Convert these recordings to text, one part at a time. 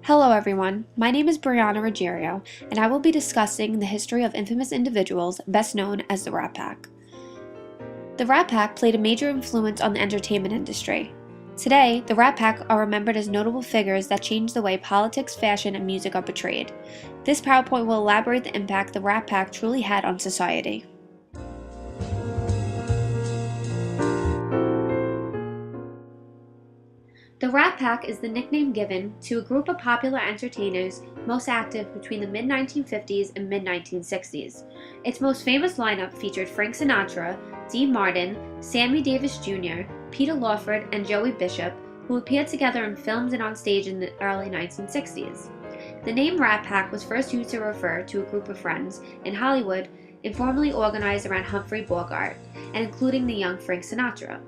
Hello everyone, my name is Brianna Ruggiero, and I will be discussing the history of infamous individuals best known as the Rat Pack. The Rat Pack played a major influence on the entertainment industry. Today, the Rat Pack are remembered as notable figures that changed the way politics, fashion, and music are portrayed. This PowerPoint will elaborate the impact the Rat Pack truly had on society. The Rat Pack is the nickname given to a group of popular entertainers most active between the mid-1950s and mid-1960s. Its most famous lineup featured Frank Sinatra, Dean Martin, Sammy Davis Jr., Peter Lawford, and Joey Bishop, who appeared together in films and on stage in the early 1960s. The name Rat Pack was first used to refer to a group of friends in Hollywood informally organized around Humphrey Bogart, and including the young Frank Sinatra.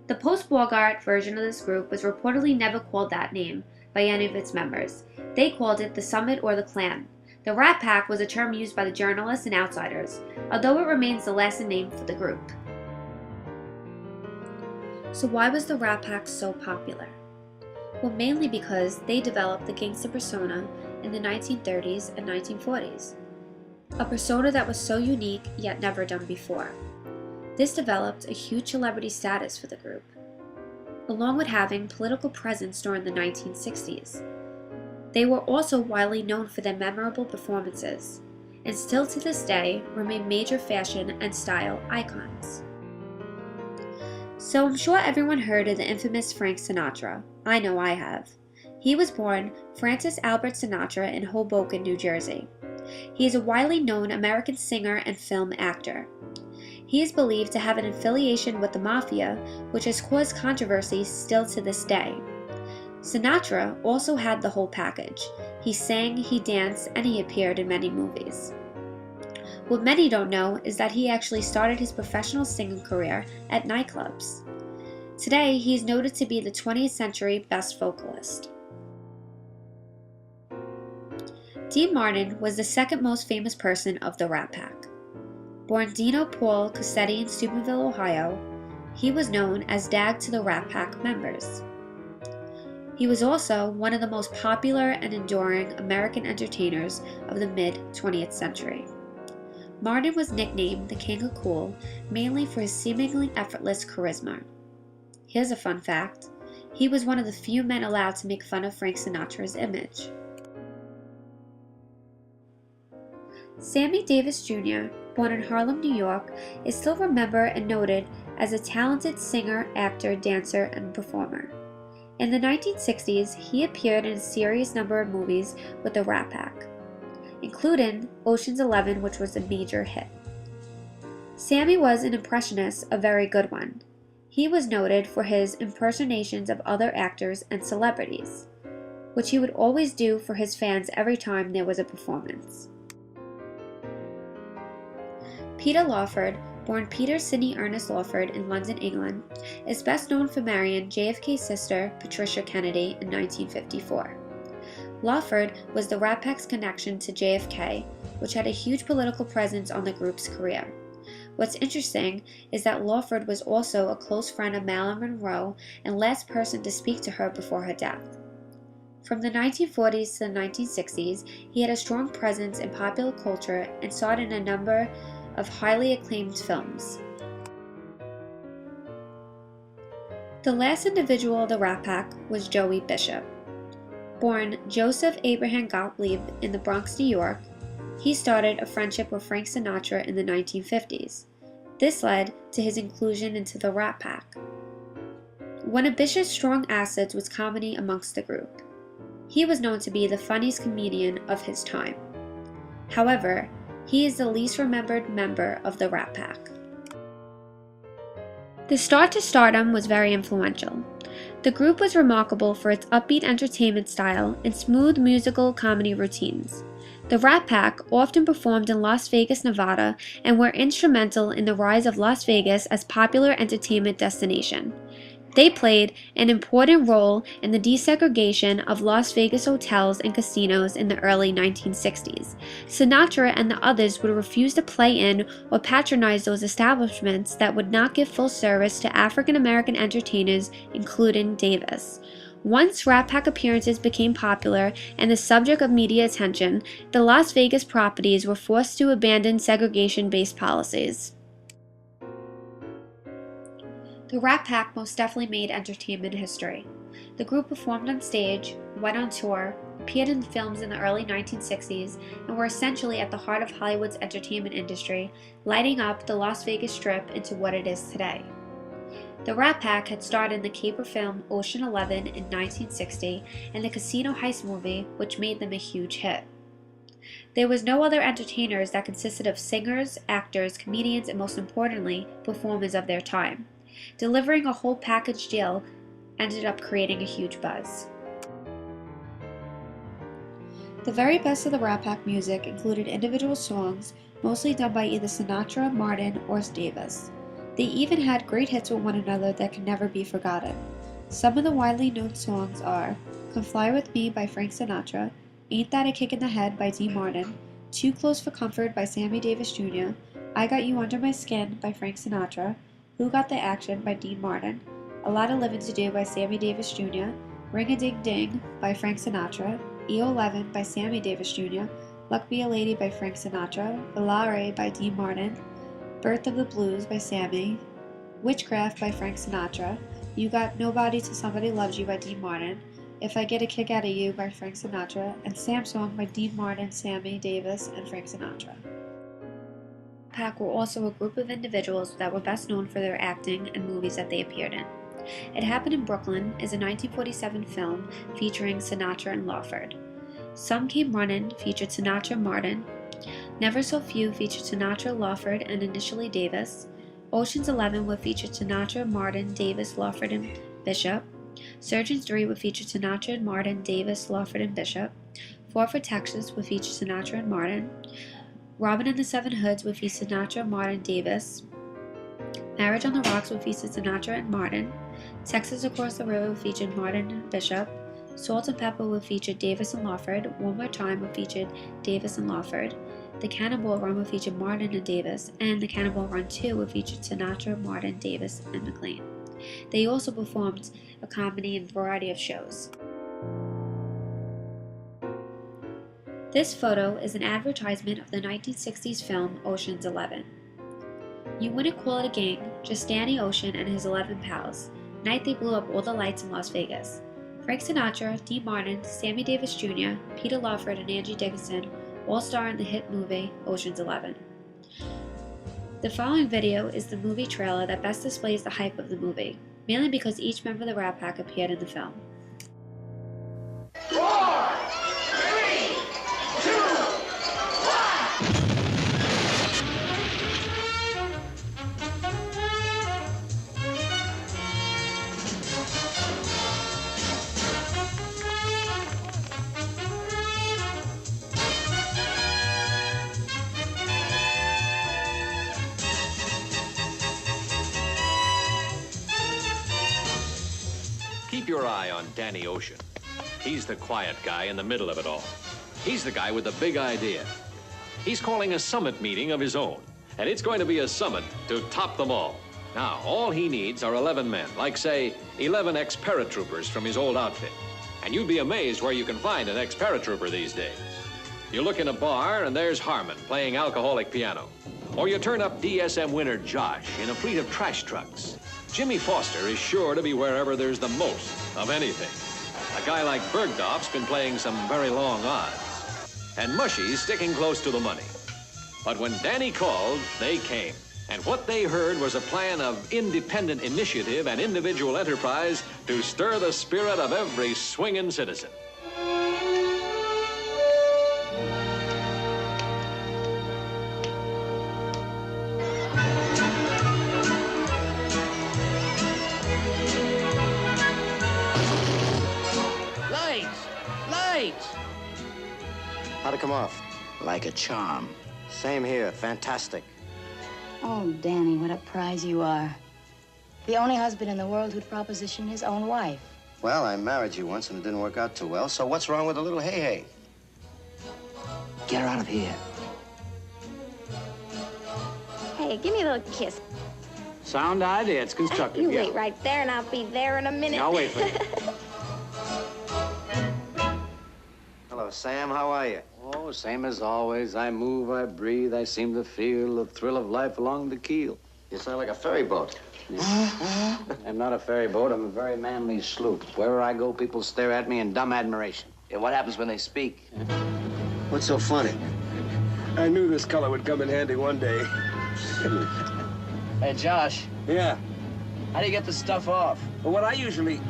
The post-Bogart version of this group was reportedly never called that name by any of its members. They called it the Summit or the Clan. The Rat Pack was a term used by the journalists and outsiders, although it remains the lasting name for the group. So why was the Rat Pack so popular? Well, mainly because they developed the gangster persona in the 1930s and 1940s. A persona that was so unique yet never done before. This developed a huge celebrity status for the group, along with having political presence during the 1960s. They were also widely known for their memorable performances, and still to this day remain major fashion and style icons. So I'm sure everyone heard of the infamous Frank Sinatra. I know I have. He was born Francis Albert Sinatra in Hoboken, New Jersey. He is a widely known American singer and film actor. He is believed to have an affiliation with the Mafia, which has caused controversy still to this day. Sinatra also had the whole package. He sang, he danced, and he appeared in many movies. What many don't know is that he actually started his professional singing career at nightclubs. Today, he is noted to be the 20th century best vocalist. Dean Martin was the second most famous person of the Rat Pack. Born Dino Paul Cossetti in Steubenville, Ohio, he was known as Dag to the Rat Pack members. He was also one of the most popular and enduring American entertainers of the mid-20th century. Martin was nicknamed the King of Cool mainly for his seemingly effortless charisma. Here's a fun fact: he was one of the few men allowed to make fun of Frank Sinatra's image. Sammy Davis Jr., born in Harlem, New York, is still remembered and noted as a talented singer, actor, dancer, and performer. In the 1960s, he appeared in a serious number of movies with the Rat Pack, including Ocean's 11, which was a major hit. Sammy was an impressionist, a very good one. He was noted for his impersonations of other actors and celebrities, which he would always do for his fans every time there was a performance. Peter Lawford, born Peter Sidney Ernest Lawford in London, England, is best known for marrying JFK's sister, Patricia Kennedy, in 1954. Lawford was the Rat Pack's connection to JFK, which had a huge political presence on the group's career. What's interesting is that Lawford was also a close friend of Marilyn Monroe and last person to speak to her before her death. From the 1940s to the 1960s, he had a strong presence in popular culture and starred in a number of highly acclaimed films. The last individual of the Rat Pack was Joey Bishop. Born Joseph Abraham Gottlieb in the Bronx, New York, he started a friendship with Frank Sinatra in the 1950s. This led to his inclusion into the Rat Pack. One of Bishop's strong assets was comedy amongst the group. He was known to be the funniest comedian of his time. However, he is the least remembered member of the Rat Pack. The start to stardom was very influential. The group was remarkable for its upbeat entertainment style and smooth musical comedy routines. The Rat Pack often performed in Las Vegas, Nevada, and were instrumental in the rise of Las Vegas as a popular entertainment destination. They played an important role in the desegregation of Las Vegas hotels and casinos in the early 1960s. Sinatra and the others would refuse to play in or patronize those establishments that would not give full service to African American entertainers, including Davis. Once Rat Pack appearances became popular and the subject of media attention, the Las Vegas properties were forced to abandon segregation-based policies. The Rat Pack most definitely made entertainment history. The group performed on stage, went on tour, appeared in films in the early 1960s, and were essentially at the heart of Hollywood's entertainment industry, lighting up the Las Vegas Strip into what it is today. The Rat Pack had starred in the caper film Ocean 11 in 1960 and the Casino Heist movie, which made them a huge hit. There was no other entertainers that consisted of singers, actors, comedians, and most importantly, performers of their time. Delivering a whole package deal ended up creating a huge buzz. The very best of the Rat Pack music included individual songs, mostly done by either Sinatra, Martin, or Davis. They even had great hits with one another that can never be forgotten. Some of the widely known songs are Come Fly With Me by Frank Sinatra, Ain't That a Kick in the Head by Dean Martin, Too Close for Comfort by Sammy Davis Jr., I Got You Under My Skin by Frank Sinatra, Who Got the Action by Dean Martin, A Lot of Livin' to Do by Sammy Davis Jr., Ring-a-Ding-Ding by Frank Sinatra, E11 by Sammy Davis Jr., Luck Be a Lady by Frank Sinatra, Volare by Dean Martin, Birth of the Blues by Sammy, Witchcraft by Frank Sinatra, You Got Nobody Till Somebody Loves You by Dean Martin, If I Get a Kick Out of You by Frank Sinatra, and Samsung by Dean Martin, Sammy Davis, and Frank Sinatra. Pack were also a group of individuals that were best known for their acting and movies that they appeared in. It Happened in Brooklyn is a 1947 film featuring Sinatra and Lawford. Some Came Runnin' featured Sinatra and Martin. Never So Few featured Sinatra, Lawford, and initially Davis. Ocean's 11 would feature Sinatra, Martin, Davis, Lawford, and Bishop. Surgeons 3 would feature Sinatra and Martin, Davis, Lawford, and Bishop. Ford for Texas would feature Sinatra and Martin. Robin and the Seven Hoods would feature Sinatra, Martin, Davis. Marriage on the Rocks would feature Sinatra and Martin. Texas Across the River would feature Martin and Bishop. Salt and Pepper would feature Davis and Lawford. One More Time would feature Davis and Lawford. The Cannonball Run would feature Martin and Davis, and The Cannonball Run 2 would feature Sinatra, Martin, Davis, and McLean. They also performed a comedy in a variety of shows. This photo is an advertisement of the 1960s film Ocean's 11. You wouldn't call it a gang, just Danny Ocean and his 11 pals. Night they blew up all the lights in Las Vegas. Frank Sinatra, Dean Martin, Sammy Davis Jr., Peter Lawford, and Angie Dickinson all star in the hit movie Ocean's 11. The following video is the movie trailer that best displays the hype of the movie, mainly because each member of the Rat Pack appeared in the film. 4, 3, 2, 1. Keep your eye on Danny Ocean. He's the quiet guy in the middle of it all. He's the guy with the big idea. He's calling a summit meeting of his own, and it's going to be a summit to top them all. Now, all he needs are 11 men, like, say, 11 ex-paratroopers from his old outfit. And you'd be amazed where you can find an ex-paratrooper these days. You look in a bar, and there's Harmon playing alcoholic piano. Or you turn up DSM winner Josh in a fleet of trash trucks. Jimmy Foster is sure to be wherever there's the most of anything. A guy like Bergdorf's been playing some very long odds. And Mushy's sticking close to the money. But when Danny called, they came. And what they heard was a plan of independent initiative and individual enterprise to stir the spirit of every swinging citizen. How'd it come off? Like a charm. Same here. Fantastic. Oh, Danny, what a prize you are. The only husband in the world who'd proposition his own wife. Well, I married you once and it didn't work out too well, so what's wrong with a little hey-hey? Get her out of here. Hey, give me a little kiss. Sound idea. It's constructive. You yeah. wait right there, and I'll be there in a minute. I'll wait for you. Hello, Sam. How are you? Oh, same as always. I move, I breathe, I seem to feel the thrill of life along the keel. You sound like a ferry boat. I'm not a ferry boat, I'm a very manly sloop. Wherever I go, people stare at me in dumb admiration. Yeah, what happens when they speak? What's so funny? I knew this color would come in handy one day. Hey, Josh, Yeah. how do you get this stuff off? Well, what I usually...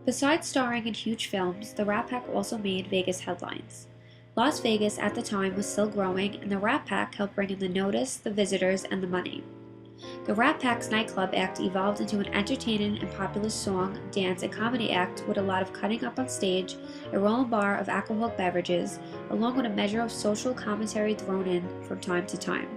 Besides starring in huge films, the Rat Pack also made Vegas headlines. Las Vegas at the time was still growing, and the Rat Pack helped bring in the notice, the visitors, and the money. The Rat Pack's nightclub act evolved into an entertaining and popular song, dance, and comedy act with a lot of cutting up on stage, a rolling bar of alcoholic beverages, along with a measure of social commentary thrown in from time to time.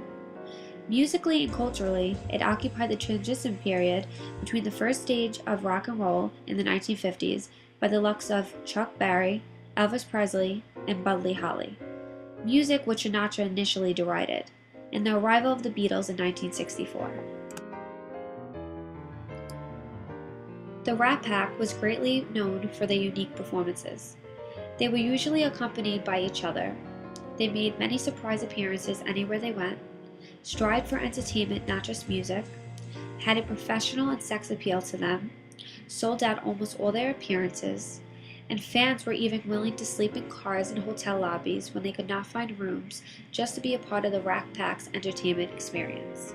Musically and culturally, it occupied the transition period between the first stage of rock and roll in the 1950s by the likes of Chuck Berry, Elvis Presley, and Buddy Holly, music which Sinatra initially derided, and the arrival of the Beatles in 1964. The Rat Pack was greatly known for their unique performances. They were usually accompanied by each other. They made many surprise appearances anywhere they went, strived for entertainment, not just music, had a professional and sex appeal to them, sold out almost all their appearances, and fans were even willing to sleep in cars and hotel lobbies when they could not find rooms just to be a part of the Rat Pack's entertainment experience.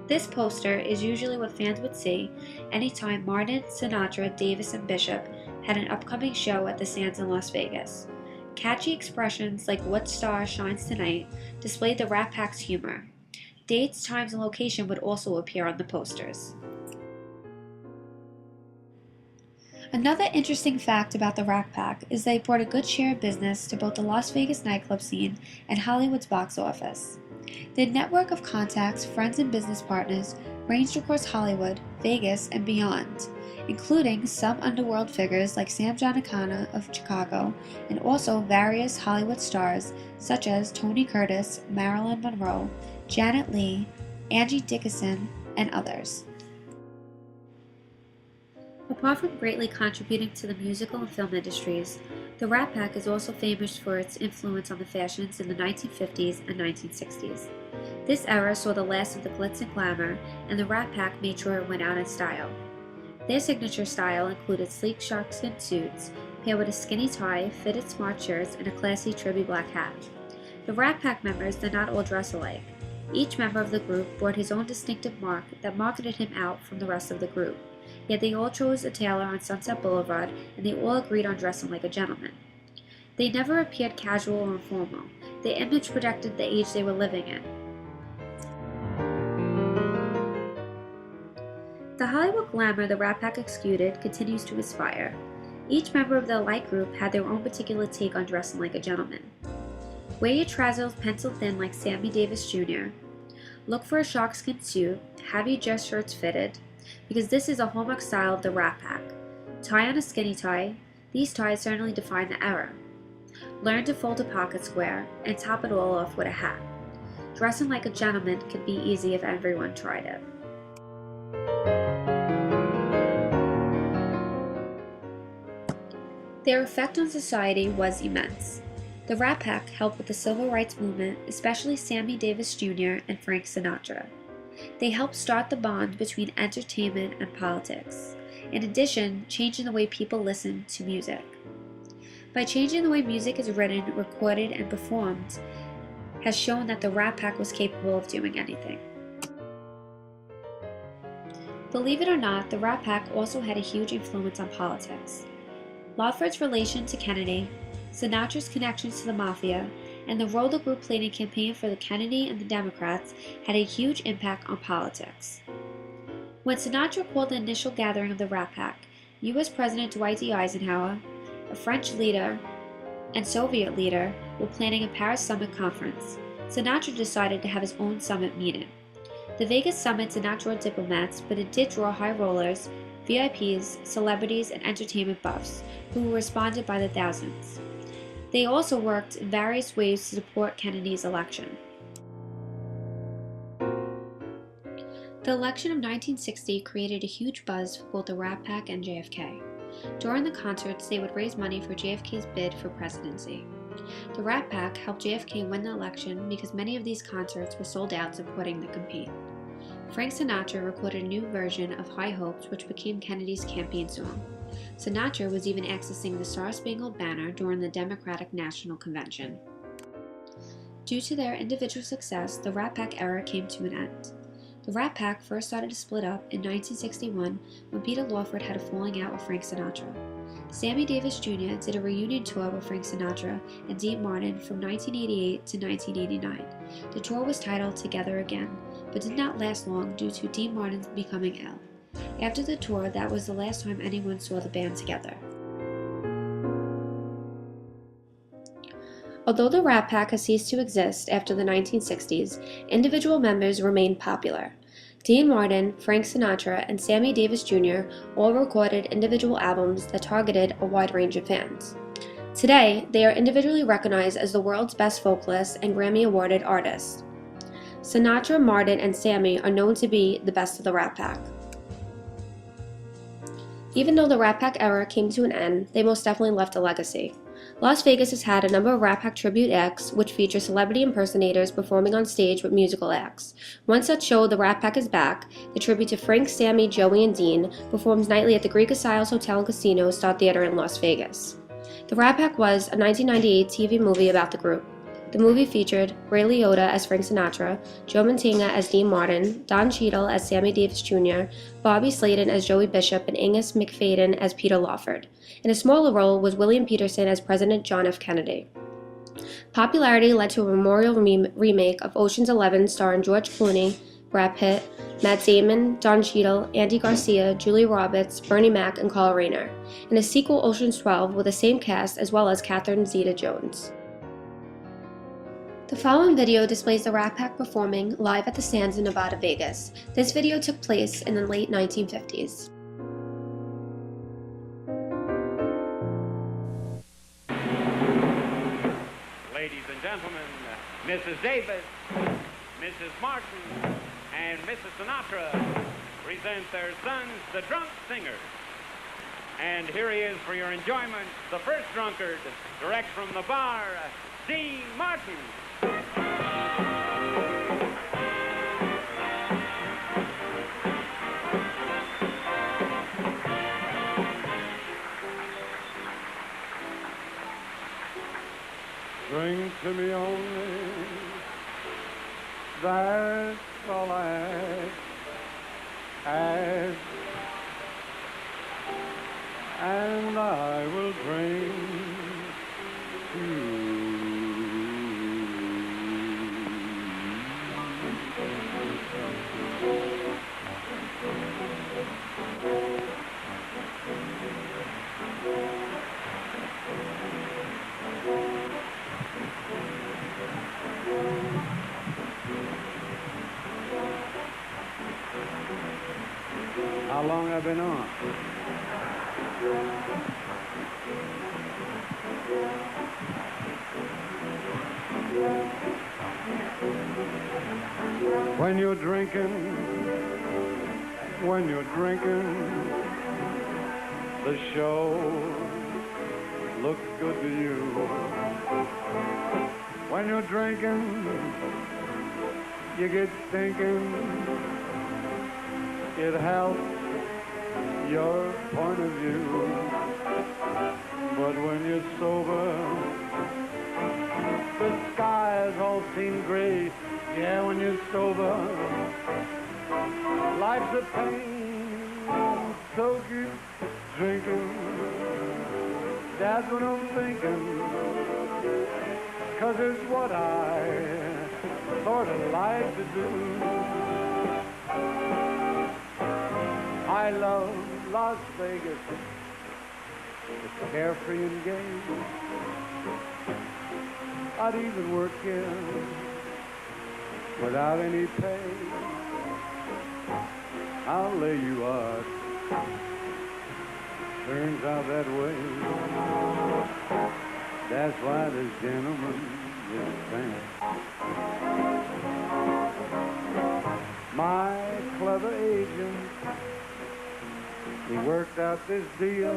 This poster is usually what fans would see anytime Martin, Sinatra, Davis, and Bishop had an upcoming show at the Sands in Las Vegas. Catchy expressions like "What star shines tonight" displayed the Rat Pack's humor. Dates, times, and location would also appear on the posters. Another interesting fact about the Rat Pack is they brought a good share of business to both the Las Vegas nightclub scene and Hollywood's box office. Their network of contacts, friends, and business partners ranged across Hollywood, Vegas, and beyond, including some underworld figures like Sam Giancana of Chicago, and also various Hollywood stars such as Tony Curtis, Marilyn Monroe, Janet Leigh, Angie Dickinson, and others. Apart from greatly contributing to the musical and film industries, the Rat Pack is also famous for its influence on the fashions in the 1950s and 1960s. This era saw the last of the glitz and glamour, and the Rat Pack made sure it went out in style. Their signature style included sleek sharkskin suits, paired with a skinny tie, fitted smart shirts, and a classy trimmy black hat. The Rat Pack members did not all dress alike. Each member of the group brought his own distinctive mark that marketed him out from the rest of the group. Yet they all chose a tailor on Sunset Boulevard, and they all agreed on dressing like a gentleman. They never appeared casual or informal. Their image projected the age they were living in. The Hollywood glamour the Rat Pack exuded continues to inspire. Each member of the light group had their own particular take on dressing like a gentleman. Wear your trousers penciled thin like Sammy Davis Jr. Look for a sharkskin suit. Have your dress shirts fitted, because this is a hallmark style of the Rat Pack. Tie on a skinny tie. These ties certainly define the era. Learn to fold a pocket square, and top it all off with a hat. Dressing like a gentleman could be easy if everyone tried it. Their effect on society was immense. The Rat Pack helped with the civil rights movement, especially Sammy Davis Jr. and Frank Sinatra. They helped start the bond between entertainment and politics, in addition, changing the way people listen to music. By changing the way music is written, recorded, and performed, has shown that the Rat Pack was capable of doing anything. Believe it or not, the Rat Pack also had a huge influence on politics. Lawford's relation to Kennedy, Sinatra's connections to the Mafia, and the role the group played in campaigning for the Kennedy and the Democrats had a huge impact on politics. When Sinatra called the initial gathering of the Rat Pack, U.S. President Dwight D. Eisenhower, a French leader, and Soviet leader were planning a Paris Summit conference. Sinatra decided to have his own summit meeting. The Vegas summit did not draw diplomats, but it did draw high rollers, VIPs, celebrities, and entertainment buffs, who responded by the thousands. They also worked in various ways to support Kennedy's election. The election of 1960 created a huge buzz for both the Rat Pack and JFK. During the concerts, they would raise money for JFK's bid for presidency. The Rat Pack helped JFK win the election because many of these concerts were sold out supporting the campaign. Frank Sinatra recorded a new version of High Hopes, which became Kennedy's campaign song. Sinatra was even asked to sing the Star-Spangled Banner during the Democratic National Convention. Due to their individual success, the Rat Pack era came to an end. The Rat Pack first started to split up in 1961 when Peter Lawford had a falling out with Frank Sinatra. Sammy Davis Jr. did a reunion tour with Frank Sinatra and Dean Martin from 1988 to 1989. The tour was titled Together Again, but did not last long due to Dean Martin becoming ill. After the tour, that was the last time anyone saw the band together. Although the Rat Pack has ceased to exist after the 1960s, individual members remain popular. Dean Martin, Frank Sinatra, and Sammy Davis Jr. all recorded individual albums that targeted a wide range of fans. Today, they are individually recognized as the world's best vocalists and Grammy-awarded artists. Sinatra, Martin, and Sammy are known to be the best of the Rat Pack. Even though the Rat Pack era came to an end, they most definitely left a legacy. Las Vegas has had a number of Rat Pack tribute acts, which feature celebrity impersonators performing on stage with musical acts. One such show, The Rat Pack is Back, the tribute to Frank, Sammy, Joey, and Dean, performs nightly at the Greek Isles Hotel and Casino Star Theater in Las Vegas. The Rat Pack was a 1998 TV movie about the group. The movie featured Ray Liotta as Frank Sinatra, Joe Mantegna as Dean Martin, Don Cheadle as Sammy Davis Jr., Bobby Slayton as Joey Bishop, and Angus McFadden as Peter Lawford. In a smaller role was William Peterson as President John F. Kennedy. Popularity led to a memorial remake of Ocean's 11 starring George Clooney, Brad Pitt, Matt Damon, Don Cheadle, Andy Garcia, Julia Roberts, Bernie Mac, and Carl Reiner, and a sequel Ocean's 12 with the same cast as well as Catherine Zeta-Jones. The following video displays the Rat Pack performing live at the Sands in Nevada, Vegas. This video took place in the late 1950s. Ladies and gentlemen, Mrs. Davis, Mrs. Martin, and Mrs. Sinatra present their sons, the Drunk Singers. And here he is for your enjoyment, the first drunkard, direct from the bar, Dean Martin. Drink to me only, that's all I ask, and I will drink to you. How long have I been on? When you're drinking, the show looks good to you. When you're drinking, you get thinking, it helps your point of view. But when you're sober, the skies all seem gray. Yeah, when you're sober, life's a pain. So keep drinking, that's what I'm thinking, 'cause it's what I sort of like to do. I love Las Vegas. It's carefree and gay. I'd even work here without any pay. I'll lay you out. Turns out that way. That's why this gentleman is a fan. My clever agent, he worked out this deal.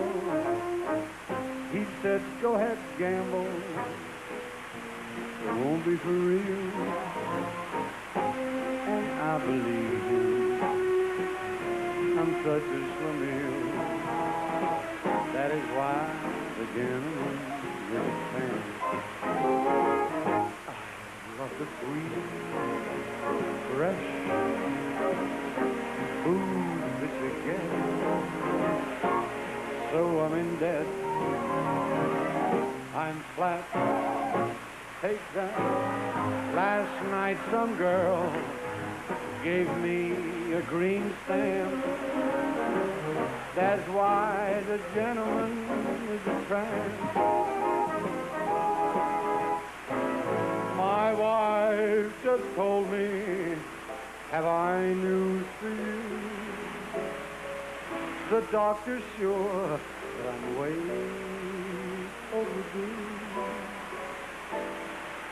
He said, go ahead, gamble. It won't be for real. And I believe him. I'm such a schlemiel. That is why the gentleman is a fan. I love the sweet, fresh food that you get. So I'm in debt. I'm flat. Take that. Last night some girl gave me a green stamp. That's why the gentleman is a tramp. My wife just told me, have I news for you? The doctor's sure that I'm way overdue.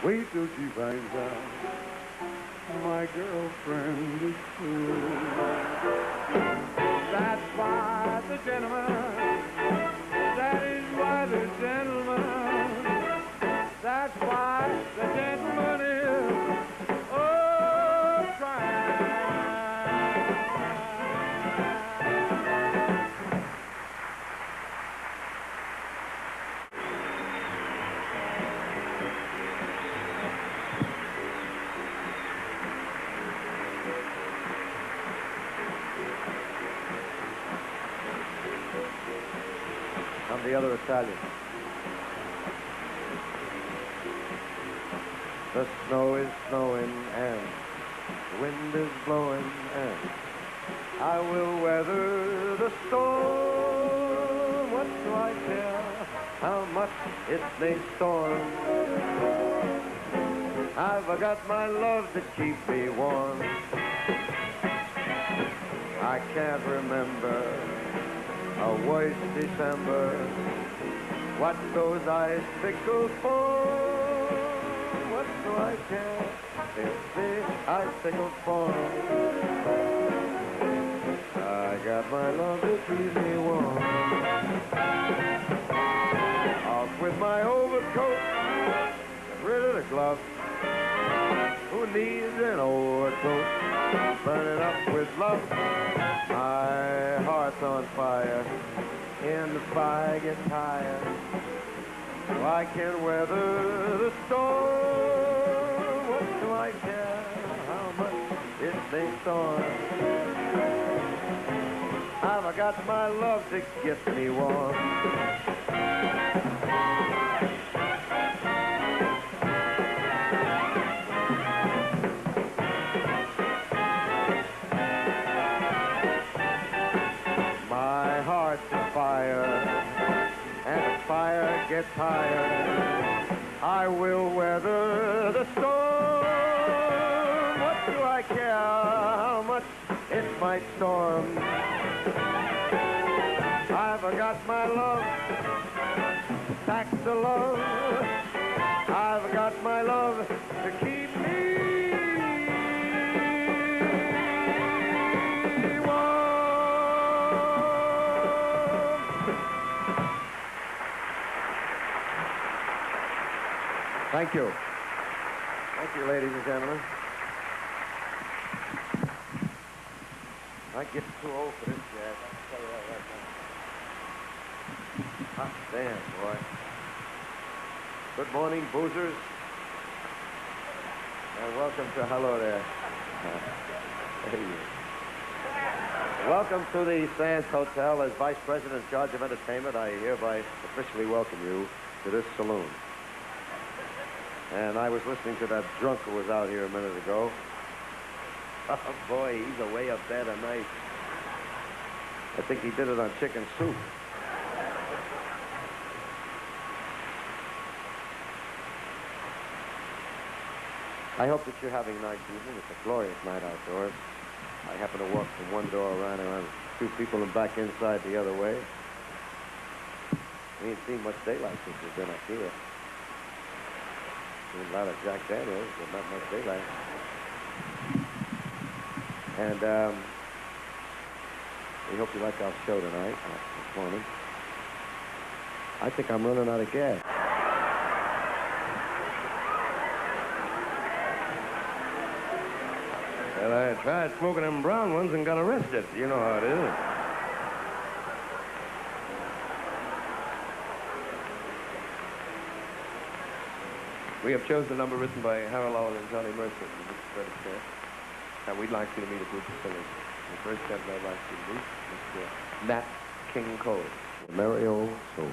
Wait till she finds out my girlfriend is true. That's why the gentleman, that is why the gentleman, that's why the gentleman is, oh, trying. I'm the other Italian. The snow is snowing and the wind is blowing and I will weather the storm. What do I care how much it may storm? I've got my love to keep me warm. I can't remember a worse December. What those icicles for? What do I care if the icicles fall? I got my love to keep me warm. Off with my overcoat, get rid of the gloves. Who needs an overcoat? Burn it up with love. My heart's on fire, and the fire gets higher. So I can weather the storm. What do I care how much it may storm? I've got my love to get me warm. And the fire gets higher. I will weather the storm. What do I care how much it might storm? I've got my love, stacks of love. I've got my love to keep me. Thank you. Thank you, ladies and gentlemen. I get too old for this jazz. I can tell you that right now. Hot damn, boy. Good morning, boozers. And welcome to, hello there. Hey. Welcome to the Sands Hotel. As Vice President in charge of entertainment, I hereby officially welcome you to this saloon. And I was listening to that drunk who was out here a minute ago. Oh, boy, he's away up there tonight. I think he did it on Chicken Soup. I hope that you're having a nice evening. It's a glorious night outdoors. I happen to walk from one door around two people and back inside the other way. We ain't seen much daylight since we've been up here. Seen a lot of Jack Daniels, but not much daylight. And we hope you like our show tonight, this morning. I think I'm running out of gas. Well, I tried smoking them brown ones and got arrested. You know how it is. We have chosen a number written by Harold Lowell and Johnny Mercer from Mr. Frederick Fair. And we'd like you to meet a group of singers. The first gentleman I'd like you to meet is Nat King Cole, the Merry Old Soul.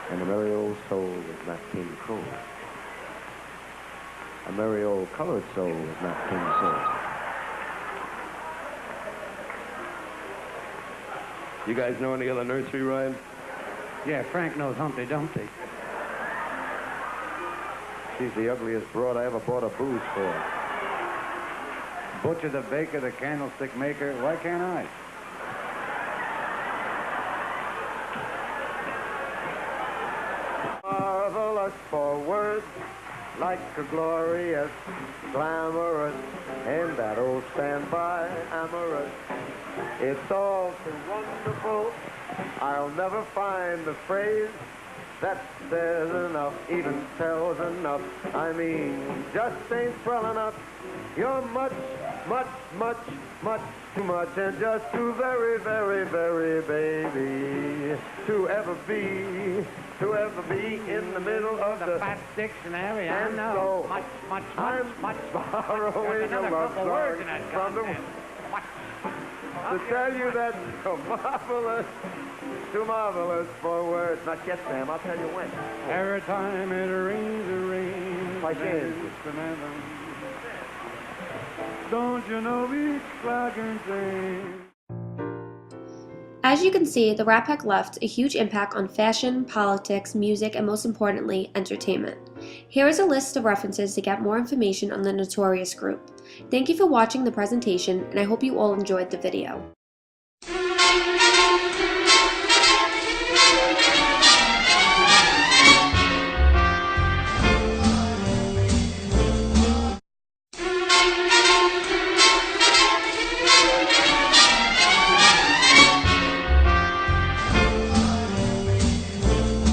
And the Merry Old Soul is Nat King Cole. A merry old colored soul is Nat King Cole. You guys know any other nursery rhymes? Yeah, Frank knows Humpty Dumpty. She's the ugliest broad I ever bought a booze for. Butcher, the baker, the candlestick maker. Why can't I? Marvelous for words, like a glorious, glamorous, and that old standby amorous. It's all too wonderful. I'll never find the phrase that says enough, even tells enough. I mean, just ain't swell enough. You're much, much, much, much too much, and just too very, very, very, baby, to ever be in the middle of the Fat Dictionary. I and know. so Much, much, I'm much, much. borrowing There's a another love couple words song in that from the goddamn. Much. to tell you that so marvelous, too marvelous for words. Not yet, Sam. I'll tell you when. Every time it rains, it rains. Like this. Don't you know each flag and sing? As you can see, the Rat Pack left a huge impact on fashion, politics, music, and most importantly, entertainment. Here is a list of references to get more information on the Notorious Group. Thank you for watching the presentation, and I hope you all enjoyed the video.